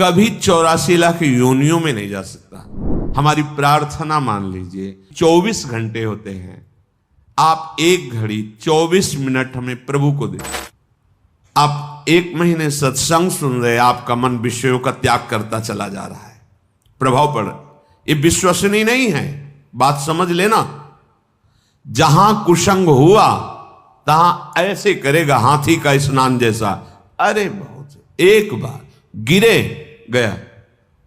कभी 84 लाख योनियों में नहीं जा सकता। हमारी प्रार्थना मान लीजिए 24 घंटे होते हैं, आप एक घड़ी 24 मिनट हमें प्रभु को दें। आप 1 महीने सत्संग सुन रहे, आपका मन विषयों का त्याग करता चला जा रहा है, प्रभाव पड़ रहा है। ये विश्वसनीय नहीं है, बात समझ लेना। जहां कुसंग हुआ तहां ऐसे करेगा हाथी का स्नान जैसा। अरे बहुत, एक बार गिरे गया,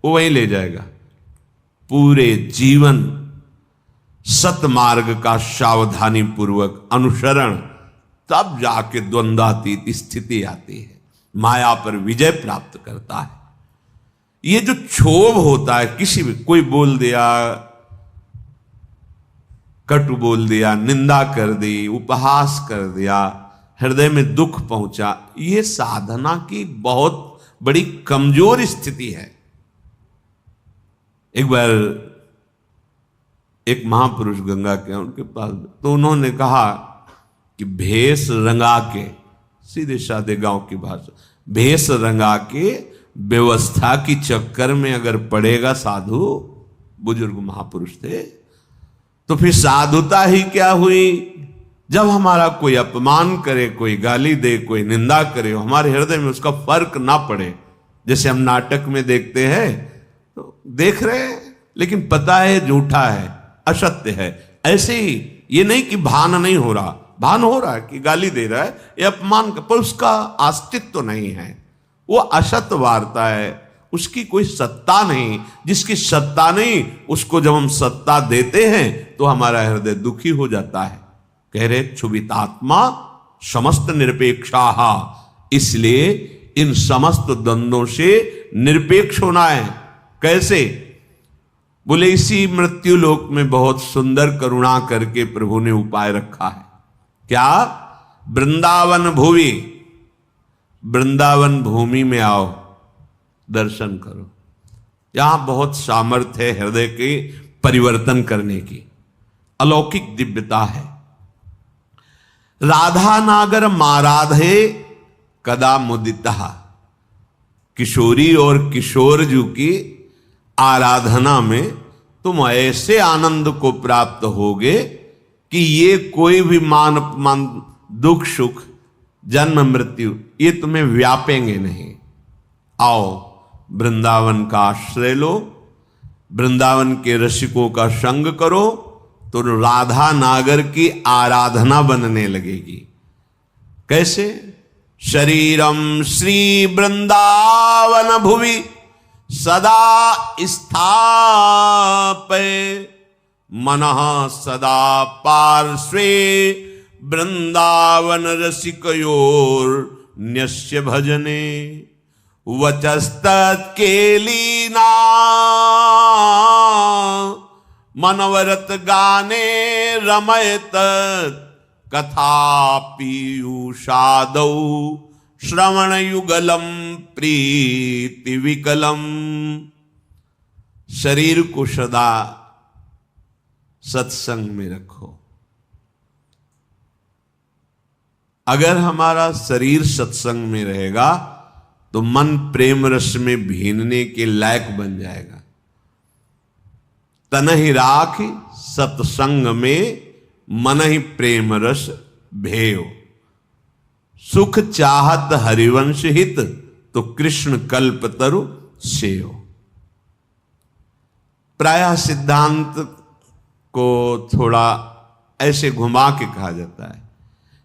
वो वहीं ले जाएगा। पूरे जीवन सतमार्ग का सावधानी पूर्वक अनुसरण, तब जाके द्वंद्वातीत स्थिति आती है, माया पर विजय प्राप्त करता है। ये जो क्षोभ होता है, किसी भी कोई बोल दिया, कटु बोल दिया, निंदा कर दी, उपहास कर दिया, हृदय में दुख पहुंचा, ये साधना की बहुत बड़ी कमजोर स्थिति है। एक बार एक महापुरुष गंगा के उनके पास, तो उन्होंने कहा कि भेष रंगा के, सीधे साधे गांव की भाषा, भेष रंगा के व्यवस्था की चक्कर में अगर पड़ेगा साधु, बुजुर्ग महापुरुष थे, तो फिर साधुता ही क्या हुई। जब हमारा कोई अपमान करे, कोई गाली दे, कोई निंदा करे, हमारे हृदय में उसका फर्क ना पड़े। जैसे हम नाटक में देखते हैं, तो देख रहे हैं लेकिन पता है झूठा है, असत्य है। ऐसे ही ये नहीं कि भान नहीं हो रहा, भान हो रहा है कि गाली दे रहा है, ये अपमान, पर उसका अस्तित्व तो नहीं है, वो असत्य वार्ता है, उसकी कोई सत्ता नहीं। जिसकी सत्ता नहीं, उसको जब हम सत्ता देते हैं तो हमारा हृदय दुखी हो जाता है। कह रहे क्षुभितात्मा समस्त निरपेक्षा, इसलिए इन समस्त द्वंद्वों से निरपेक्ष होना है। कैसे? बोले इसी मृत्यु लोक में बहुत सुंदर करुणा करके प्रभु ने उपाय रखा है। क्या? वृंदावन भूमि, वृंदावन भूमि में आओ, दर्शन करो। यहां बहुत सामर्थ्य है हृदय के परिवर्तन करने की, अलौकिक दिव्यता है। राधा नागर माराधे कदा मुदिता, किशोरी और किशोर जी की आराधना में तुम ऐसे आनंद को प्राप्त होगे कि ये कोई भी मान अपमान, दुख सुख, जन्म मृत्यु, ये तुम्हें व्यापेंगे नहीं। आओ वृंदावन का आश्रय लो, वृंदावन के रसिकों का संग करो, तो राधा नागर की आराधना बनने लगेगी। कैसे? शरीरम श्री वृंदावन भुवि सदा स्थापय, मनः सदा पार्श्वे वृंदावन रसिकयोर न्यस्य भजने, वचस्तत्केलीना मनवरत गाने रमयत, कथा पीयूषादौ श्रवण युगलम प्रीति विकलम। शरीर को सदा सत्संग में रखो। अगर हमारा शरीर सत्संग में रहेगा तो मन प्रेम रस में भीनने के लायक बन जाएगा। तन ही राख सत्संग में, मन ही प्रेम रस भेयो। सुख चाहत हरिवंश हित, तो कृष्ण कल्प तरु सेयो। प्रायः सिद्धांत को थोड़ा ऐसे घुमा के कहा जाता है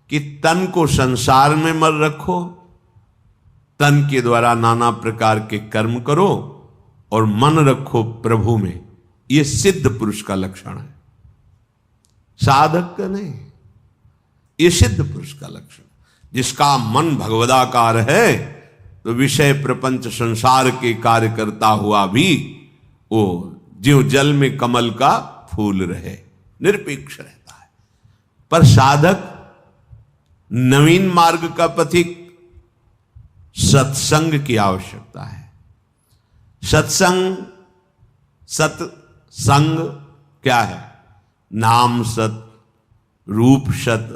कि तन को संसार में मत रखो, तन के द्वारा नाना प्रकार के कर्म करो, और मन रखो प्रभु में। यह सिद्ध पुरुष का लक्षण है, साधक का नहीं। यह सिद्ध पुरुष का लक्षण, जिसका मन भगवदाकार है, तो विषय प्रपंच संसार के कार्य करता हुआ भी वो ज्यों जल में कमल का फूल रहे, निरपेक्ष रहता है। पर साधक, नवीन मार्ग का पथिक, सत्संग की आवश्यकता है। सत्संग, सत्संग क्या है? नाम सत, रूप सत,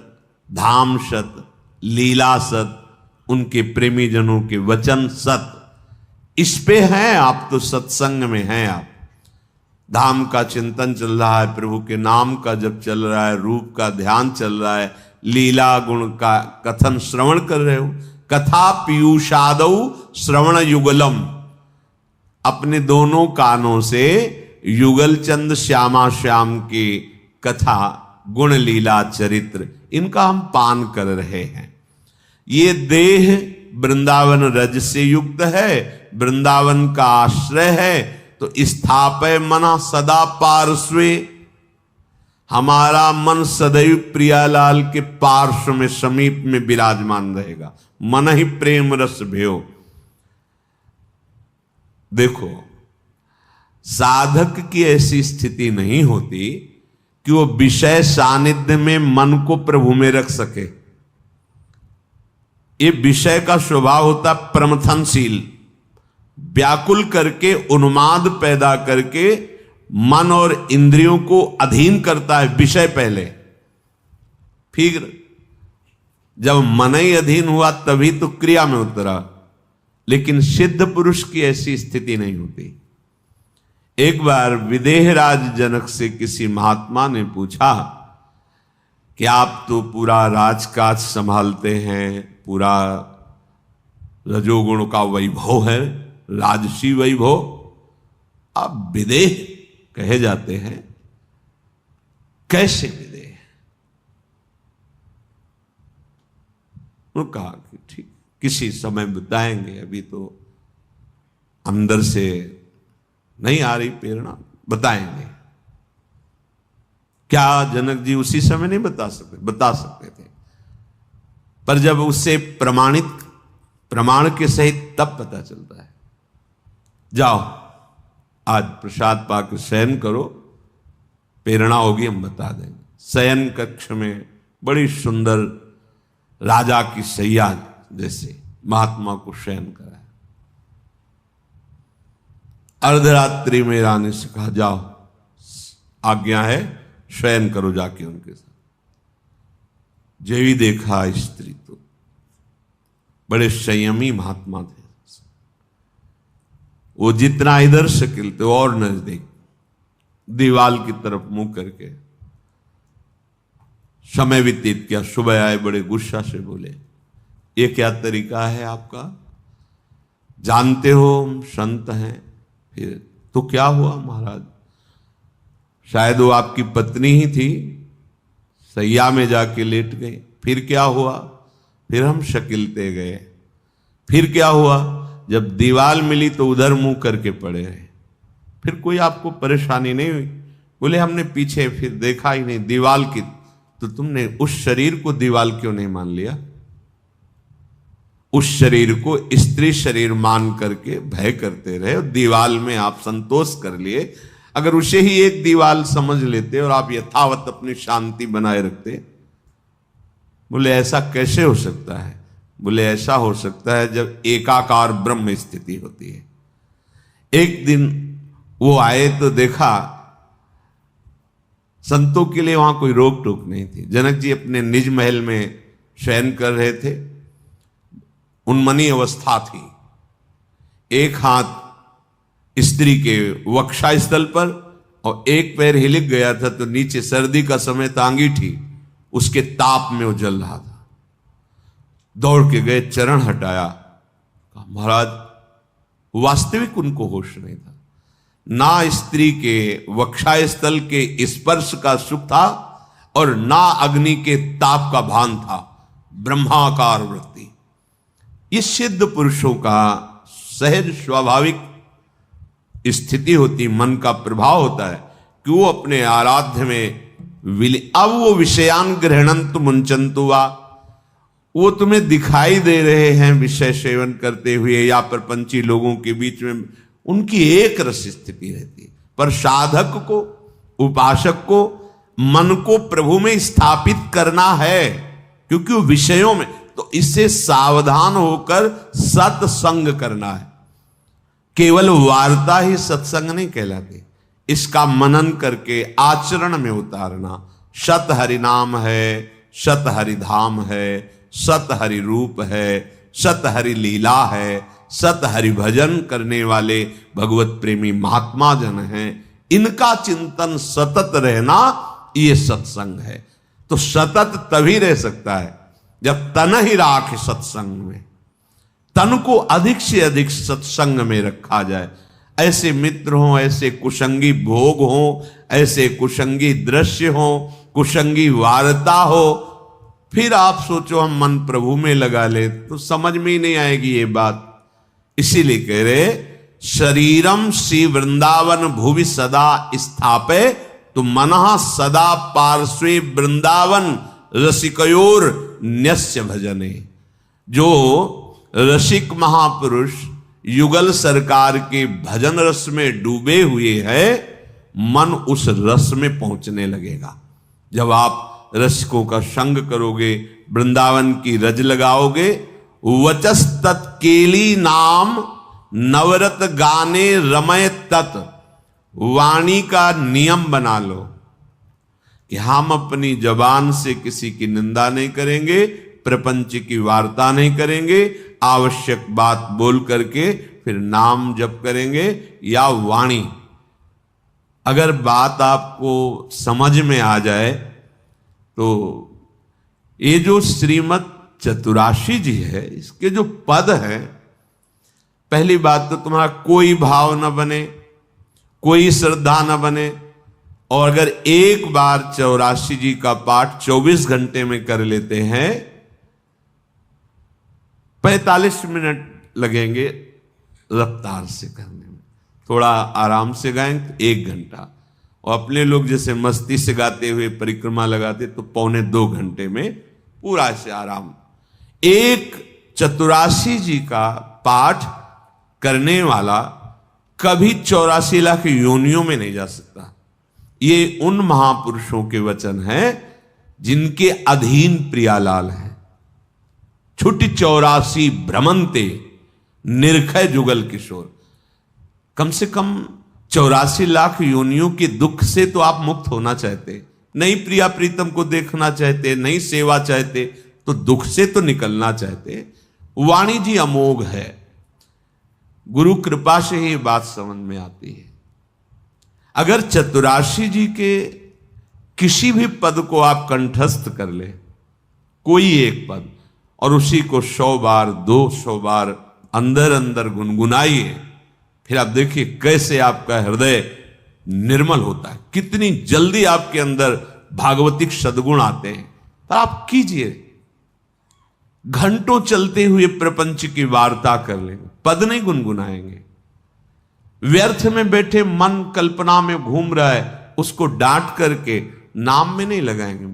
धाम सत, लीला सत, उनके प्रेमी जनों के वचन सत, इस पे हैं आप, तो सत्संग में हैं आप। धाम का चिंतन चल रहा है, प्रभु के नाम का जप चल रहा है, रूप का ध्यान चल रहा है, लीला गुण का कथन श्रवण कर रहे हो। कथा पीयूषादौ श्रवण युगलम, अपने दोनों कानों से युगल चंद श्यामा श्याम की कथा, गुण लीला चरित्र, इनका हम पान कर रहे हैं। ये देह वृंदावन रज से युक्त है, वृंदावन का आश्रय है, तो स्थापय मना सदा पार्श्वे, हमारा मन सदैव प्रियालाल के पार्श्व में समीप में विराजमान रहेगा। मन ही प्रेम रस भयो। देखो, साधक की ऐसी स्थिति नहीं होती कि वो विषय सानिध्य में मन को प्रभु में रख सके। ये विषय का स्वभाव होता प्रमथनशील, व्याकुल करके, उन्माद पैदा करके मन और इंद्रियों को अधीन करता है। विषय पहले, फिर जब मन ही अधीन हुआ तभी तो क्रिया में उतरा। लेकिन सिद्ध पुरुष की ऐसी स्थिति नहीं होती। एक बार विदेहराज जनक से किसी महात्मा ने पूछा कि आप तो पूरा राजकाज संभालते हैं, पूरा रजोगुण का वैभव है, राजसी वैभव, आप विदेह कहे जाते हैं, कैसे विदेह? उन्होंने कहा कि ठीक, किसी समय बताएंगे, अभी तो अंदर से नहीं आ रही प्रेरणा, बताएंगे। क्या जनक जी उसी समय नहीं बता सकते? बता सकते थे, पर जब उससे प्रमाण के सहित तब पता चलता है। जाओ, आज प्रसाद पाकर शयन करो, प्रेरणा होगी हम बता देंगे। शयन कक्ष में बड़ी सुंदर राजा की सैया जैसे महात्मा को शयन कराया। अर्धरात्रि में रानी से कहा, जाओ, आज्ञा है, शयन करो जाके उनके साथ। जेवी देखा स्त्री तो बड़े संयमी महात्मा थे। वो जितना इधर शकीलते और नजदीक, दीवाल की तरफ मुंह करके समय व्यतीत किया। सुबह आए, बड़े गुस्सा से बोले, ये क्या तरीका है आपका? जानते हो हम संत हैं। फिर तो क्या हुआ महाराज? शायद वो आपकी पत्नी ही थी, सैया में जाके लेट गए। फिर क्या हुआ? फिर हम शकीलते गए। फिर क्या हुआ? जब दीवाल मिली तो उधर मुंह करके पड़े रहे। फिर कोई आपको परेशानी नहीं हुई? बोले, हमने पीछे फिर देखा ही नहीं दीवाल की। तो तुमने उस शरीर को दीवाल क्यों नहीं मान लिया? उस शरीर को स्त्री शरीर मान करके भय करते रहे और दीवाल में आप संतोष कर लिए। अगर उसे ही एक दीवाल समझ लेते और आप यथावत अपनी शांति बनाए रखते। बोले, ऐसा कैसे हो सकता है? बोले, ऐसा हो सकता है जब एकाकार ब्रह्म स्थिति होती है। एक दिन वो आए तो देखा संतों के लिए वहां कोई रोक टोक नहीं थी। जनक जी अपने निज महल में शयन कर रहे थे, उन्मनी अवस्था थी। एक हाथ स्त्री के वक्षा स्थल पर और एक पैर हिलक गया था, तो नीचे सर्दी का समय था, अंगीठी उसके ताप में वो जल रहा था। दौड़ के गए, चरण हटाया, कहा, महाराज वास्तविक उनको होश नहीं था। ना स्त्री के वक्षा स्थल के स्पर्श का सुख था और ना अग्नि के ताप का भान था। ब्रह्माकार वृत्ति। ये सिद्ध पुरुषों का सहज स्वाभाविक स्थिति होती, मन का प्रभाव होता है कि वो अपने आराध्य में अब वो विषयान ग्रहणंतु मुंचंतु वा, वो तुम्हें दिखाई दे रहे हैं विषय सेवन करते हुए या प्रपंची लोगों के बीच में, उनकी एक रस स्थिति रहती है। पर साधक को, उपासक को मन को प्रभु में स्थापित करना है, क्योंकि वो विषयों में, तो इससे सावधान होकर सत्संग करना है। केवल वार्ता ही सत्संग नहीं कहलाती, इसका मनन करके आचरण में उतारना। सत हरि नाम है, सत हरि धाम है, सत हरि रूप है, सत हरि लीला है, सत हरिभजन करने वाले भगवत प्रेमी महात्मा जन हैं, इनका चिंतन सतत रहना, ये सत्संग है। तो सतत तभी रह सकता है जब तन ही राख सत्संग में, तन को अधिक से अधिक सत्संग में रखा जाए। ऐसे मित्र हों, ऐसे कुसंगी भोग हों, ऐसे कुसंगी दृश्य हों, कुसंगी वार्ता हो, फिर आप सोचो हम मन प्रभु में लगा ले तो समझ में ही नहीं आएगी ये बात। इसीलिए कह रहे शरीरम श्री वृंदावन भुवि सदा स्थापे तो मनः सदा पार्श्वे वृंदावन रसिकयोर न्यस्य भजने। जो रसिक महापुरुष युगल सरकार के भजन रस में डूबे हुए हैं, मन उस रस में पहुंचने लगेगा। जब आप रसिकों का संग करोगे, वृंदावन की रज लगाओगे, वचस तत्केली नाम नवरत गाने रमय तत्, वाणी का नियम बना लो कि हम अपनी जबान से किसी की निंदा नहीं करेंगे, प्रपंच की वार्ता नहीं करेंगे, आवश्यक बात बोल करके फिर नाम जप करेंगे या वाणी। अगर बात आपको समझ में आ जाए तो ये जो श्रीमद् चतुराशी जी है, इसके जो पद है, पहली बात तो तुम्हारा कोई भाव न बने, कोई श्रद्धा न बने, और अगर एक बार 84 जी का पाठ 24 घंटे में कर लेते हैं, 45 मिनट लगेंगे रफ्तार से करने में, थोड़ा आराम से गाएंगे तो 1 घंटा, और अपने लोग जैसे मस्ती से गाते हुए परिक्रमा लगाते तो 1.25 घंटे में पूरा से आराम। एक 84 जी का पाठ करने वाला कभी 84 लाख योनियों में नहीं जा सकता। ये उन महापुरुषों के वचन हैं जिनके अधीन प्रियालाल है। छुट्टी 84 भ्रमंते निर्खय जुगल किशोर। कम से कम 84 लाख योनियों के दुख से तो आप मुक्त होना चाहते, नहीं प्रिया प्रीतम को देखना चाहते, नहीं सेवा चाहते, तो दुख से तो निकलना चाहते। वाणी जी अमोघ है, गुरु कृपा से ही बात समझ में आती है। अगर चतुराशी जी के किसी भी पद को आप कंठस्थ कर ले, कोई एक पद, और उसी को 100 बार 200 बार अंदर अंदर गुनगुनाइए, फिर आप देखिए कैसे आपका हृदय निर्मल होता है, कितनी जल्दी आपके अंदर भागवतिक सद्गुण आते हैं। तो आप कीजिए, घंटों चलते हुए प्रपंच की वार्ता कर लेंगे, पद नहीं गुनगुनाएंगे। व्यर्थ में बैठे मन कल्पना में घूम रहा है, उसको डांट करके नाम में नहीं लगाएंगे।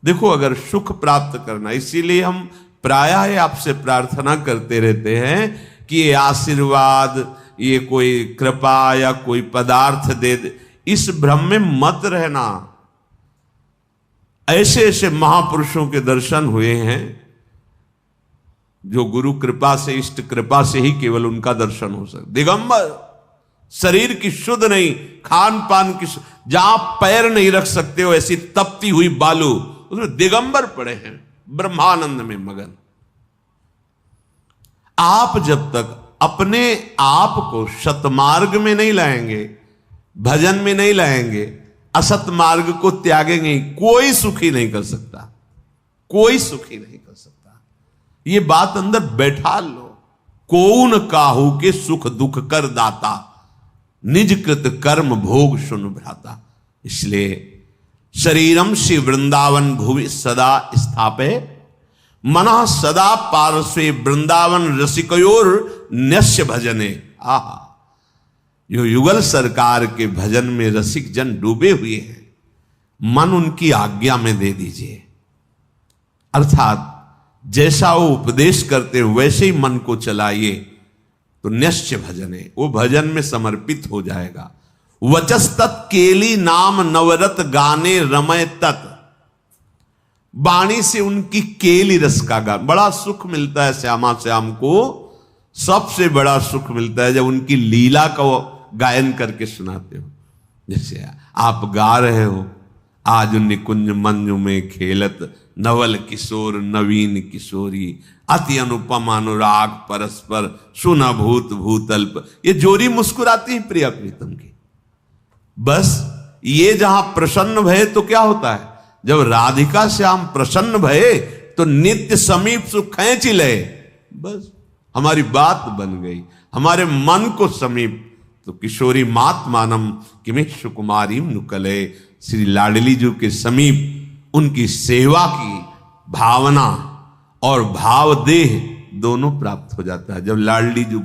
देखो, अगर सुख प्राप्त करना, इसीलिए हम प्रायः आपसे प्रार्थना करते रहते हैं कि ये आशीर्वाद, ये कोई कृपा या कोई पदार्थ दे दे, इस भ्रम में मत रहना। ऐसे ऐसे महापुरुषों के दर्शन हुए हैं जो गुरु कृपा से, इष्ट कृपा से ही केवल उनका दर्शन हो सकता। दिगंबर, शरीर की शुद्ध नहीं, खान पान की, जहां पैर नहीं रख सकते हो ऐसी तपती हुई बालू, उसमें दिगंबर पड़े हैं ब्रह्मानंद में मगन। आप जब तक अपने आप को सतमार्ग में नहीं लाएंगे, भजन में नहीं लाएंगे, असत मार्ग को त्यागेंगे, कोई सुखी नहीं कर सकता, कोई सुखी नहीं कर सकता। ये बात अंदर बैठा लो। कौन काहू के सुख दुख कर दाता, निज कृत कर्म भोग सुन भ्राता। इसलिए शरीरम श्री वृंदावन भुवि सदा स्थापे, मनः सदा पार्श्वे वृंदावन रसिकयोर न्यस्य भजने। आहा, जो युगल सरकार के भजन में रसिक जन डूबे हुए हैं, मन उनकी आज्ञा में दे दीजिए। अर्थात जैसा वो उपदेश करते हैं वैसे ही मन को चलाइए, तो न्यस्य भजने, वो भजन में समर्पित हो जाएगा। वचस तत् केली नाम नवरत गाने रमय तत्। वाणी से उनकी केली रस का गान, बड़ा सुख मिलता है श्यामा श्याम को। सबसे बड़ा सुख मिलता है जब उनकी लीला का गायन करके सुनाते हो। जैसे आप गा रहे हो, आज निकुंज मंजु में खेलत नवल किशोर नवीन किशोरी, अति अनुपम अनुराग परस्पर सुना भूत भूतल्प। ये जोरी मुस्कुराती है प्रिया प्रीतम की। बस ये जहां प्रसन्न भये तो क्या होता है, जब राधिका श्याम प्रसन्न भये तो नित्य समीप सुख खींच ले। बस हमारी बात बन गई, हमारे मन को समीप। तो किशोरी मात मानम किमिश कुमारी नुकले, श्री लाडली जी के समीप उनकी सेवा की भावना और भाव देह दोनों प्राप्त हो जाता है। जब लाडली जी